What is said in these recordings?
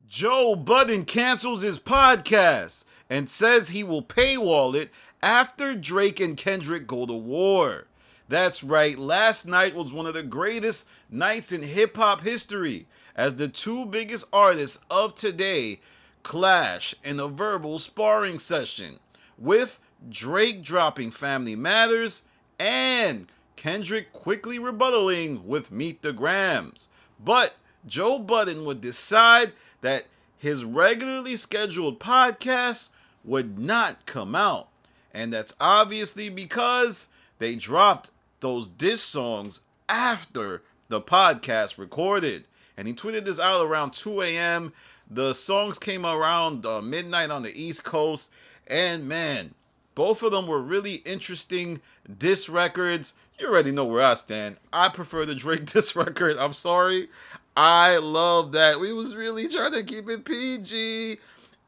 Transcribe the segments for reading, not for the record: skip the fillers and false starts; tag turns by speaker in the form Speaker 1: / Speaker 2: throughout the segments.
Speaker 1: Joe Budden cancels his podcast and says he will paywall it after Drake and Kendrick go to war. That's right, last night was one of the greatest nights in hip hop history as the two biggest artists of today clash in a verbal sparring session, with Drake dropping Family Matters and Kendrick quickly rebuttaling with Meet the Grams. But Joe Budden would decide that his regularly scheduled podcast would not come out. And that's obviously because they dropped those diss songs after the podcast recorded. And he tweeted this out around 2 a.m. The songs came around midnight on the East Coast. And man, both of them were really interesting diss records. You already know where I stand. I prefer the Drake diss record. I'm sorry. I love that. We was really trying to keep it PG.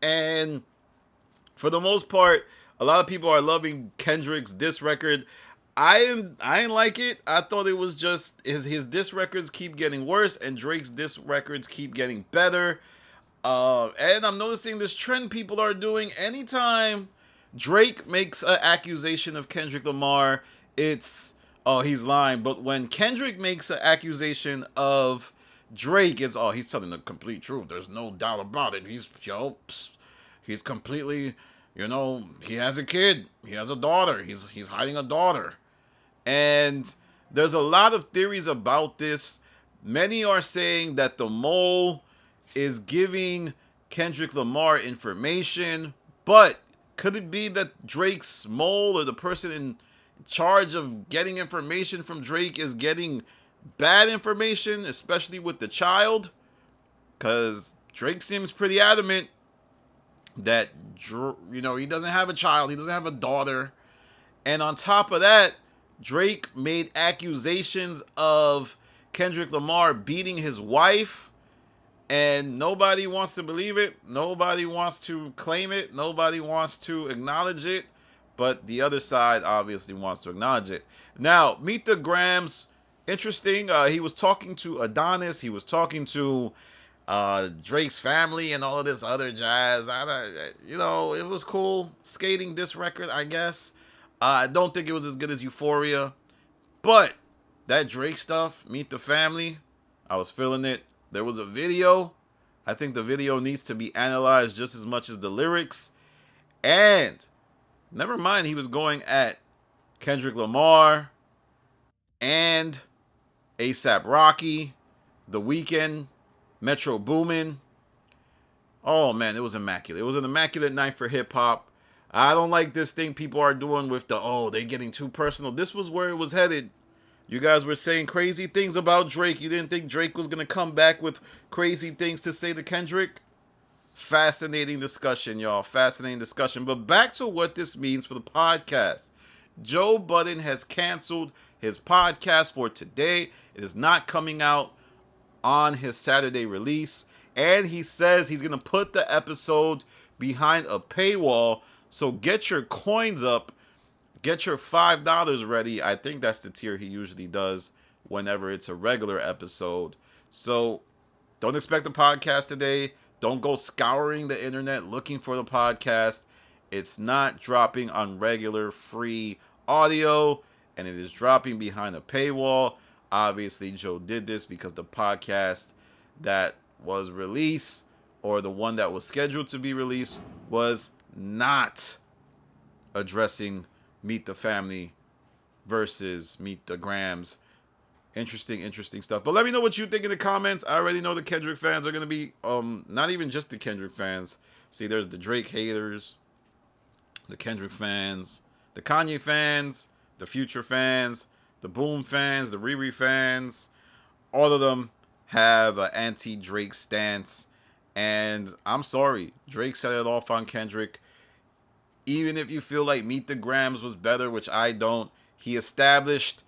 Speaker 1: And for the most part, a lot of people are loving Kendrick's diss record. I ain't like it. I thought it was just his diss records keep getting worse and Drake's diss records keep getting better. And I'm noticing this trend people are doing. Anytime Drake makes an accusation of Kendrick Lamar, it's, oh, he's lying. But when Kendrick makes an accusation of Drake, it's, oh, he's telling the complete truth. There's no doubt about it. He's completely, he has a kid. He has a daughter. He's hiding a daughter. And there's a lot of theories about this. Many are saying that the mole is giving Kendrick Lamar information, but could it be that Drake's mole, or the person in charge of getting information from Drake, is getting bad information, especially with the child? Because Drake seems pretty adamant that, he doesn't have a child, he doesn't have a daughter. And on top of that, Drake made accusations of Kendrick Lamar beating his wife, and nobody wants to believe it. Nobody wants to claim it. Nobody wants to acknowledge it. But the other side obviously wants to acknowledge it. Now, Meet the Grams, interesting. He was talking to Adonis. He was talking to Drake's family and all of this other jazz. It was cool. Skating this record, I guess. I don't think it was as good as Euphoria. But that Drake stuff, Meet the Family, I was feeling it. There was a video. I think the video needs to be analyzed just as much as the lyrics. And never mind, he was going at Kendrick Lamar and A$AP Rocky, The Weeknd, Metro Boomin. Oh man, it was immaculate. It was an immaculate night for hip hop. I don't like this thing people are doing with they're getting too personal. This was where it was headed. You guys were saying crazy things about Drake. You didn't think Drake was going to come back with crazy things to say to Kendrick? Fascinating discussion, y'all. Fascinating discussion. But back to what this means for the podcast. Joe Budden has canceled his podcast for today. It is not coming out on his Saturday release. And he says he's going to put the episode behind a paywall. So get your coins up. Get your $5 ready. I think that's the tier he usually does whenever it's a regular episode. So don't expect a podcast today. Don't go scouring the internet looking for the podcast. It's not dropping on regular free audio, and it is dropping behind a paywall. Obviously, Joe did this because the podcast that was released, or the one that was scheduled to be released, was not addressing Meet the Family versus Meet the Grams. Interesting stuff. But let me know what you think in the comments. I already know the Kendrick fans are going to be, not even just the Kendrick fans. See, there's the Drake haters, the Kendrick fans, the Kanye fans, the Future fans, the Boom fans, the Riri fans. All of them have an anti-Drake stance. And I'm sorry, Drake set it off on Kendrick. Even if you feel like Meet the Grams was better, which I don't, he established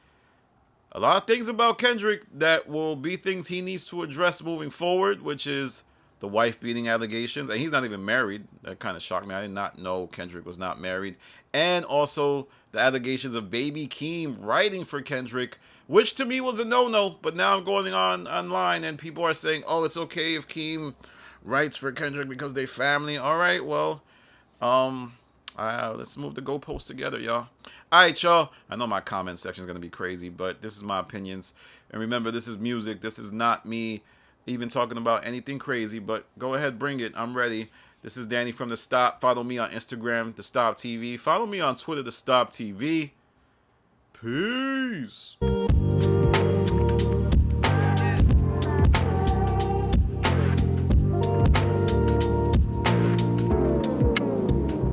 Speaker 1: a lot of things about Kendrick that will be things he needs to address moving forward, which is the wife beating allegations. And he's not even married. That kind of shocked me. I did not know Kendrick was not married. And also the allegations of Baby Keem writing for Kendrick, which to me was a no-no. But now I'm going online and people are saying, oh, it's okay if Keem rights for Kendrick because they family. All right, well, let's move the goalposts together, y'all. All right, y'all. I know my comment section is gonna be crazy, but this is my opinions. And remember, this is music. This is not me even talking about anything crazy. But go ahead, bring it. I'm ready. This is Danny from The Stop. Follow me on Instagram, The Stop TV. Follow me on Twitter, The Stop TV. Peace.